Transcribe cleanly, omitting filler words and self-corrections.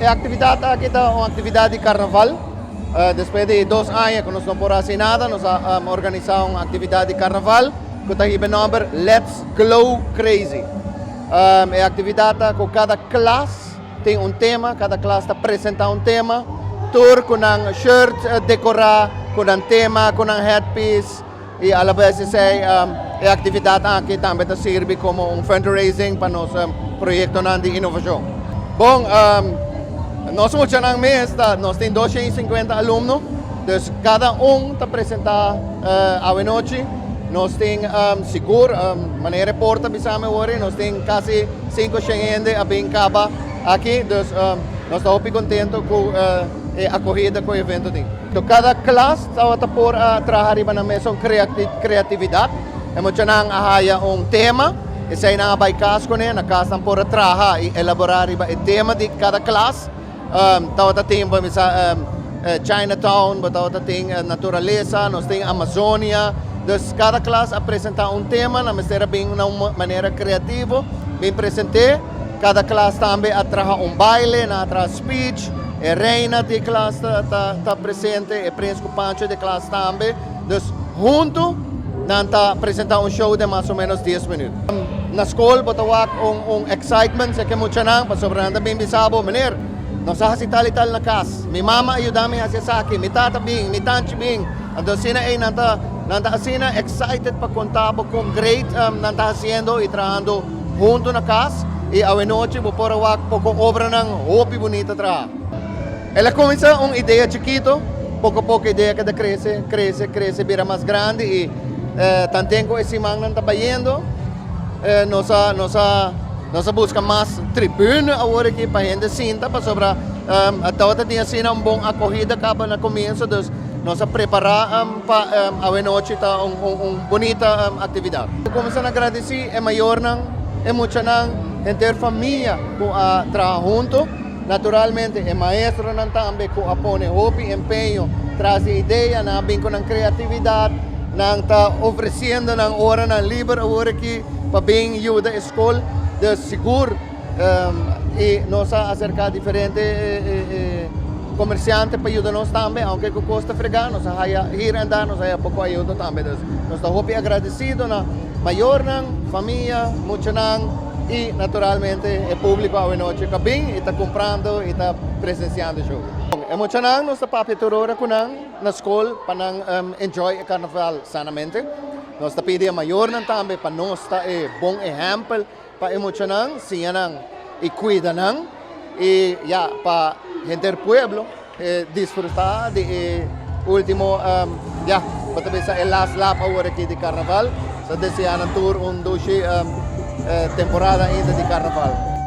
a atividade aqui é uma atividade de carnaval. Depois de 2 anos que nós não por assim nada, nós organizamos uma atividade de carnaval que está aqui o nome Let's Glow Crazy. É a atividade com cada classe tem um tema, cada classe apresenta um tema, tour com um shirt decorar, com um tema, com um headpiece, e às vezes é a atividade aqui também serve como um fundraising para nosso projeto de inovação. Bom, nós somos um mês, nós temos 250 alunos, então cada está apresentando à noite. Nós temos seguro, maneira porta bisame hoje, nós temos quase 500 gente a bem caba aqui, então nós estamos muito contentes com a acolhida com o evento. Então cada classe está por trabalhar na mesma criatividade, nós temos um tema, e se não vai casco na casa por trabalhar e elaborar o tema de cada classe. Tawata tem Chinatown, tawata tem natureza, nós temos Amazônia. Então, cada classe apresenta um tema, na maneira bem uma maneira criativa, bem presente. Cada classe também atrás baile, atrás speech. A reina de classe está presente, o príncipe Pancho de classe também. Então, junto, nós apresentamos show de mais ou menos 10 minutos. Na escola, botawak excitement, se que muito não, para sobrando bem bisabo, maneira. Nós fazemos tal na casa. Minha mama ajuda-me a fazer aqui, minha tata bem, minha tante bem. Então, sina ay nanta sina excited para contar com great nanta haciendo e trabalhando junto na casa e a noite vou por awak pouco obra ng hopi bonita tra. Ela começa uma ideia chiquito, pouco a pouco ideia que cresce, vira mais grande e tantengo esse mang nanta bayendo, nós busca mais tribuna agora aqui para gente sinta para sobra a toda tinha sina bom acolhida acaba na começo dos nós preparamos para a noite tá bonita atividade. Começando a agradecer é maior não é muito não entre família com a trabalhar junto, naturalmente é maestro não também com apone hobby empenho traz ideia na bem com a criatividade não tá oferecendo na hora na livre hora aqui para bem ajuda a escola de seguro e nós acercar diferente comerciante para ajudar-nos também, aunque com custa fregar, nós vamos ir andar, nós vamos pouco ajuda também. Nós estamos muito agradecidos na maior família, muito e naturalmente o público a noite que bem e está comprando e está presenciando o show. É muito nós estamos para com na escola para enjoy o carnaval sanamente. Nós estamos pedindo maior também para nós estar bom exemplo para muito se e cuida e já para gente do pueblo disfrutar de último ya patapisa el last lap agora aqui de carnaval sa desean tour doce temporada ainda de carnaval.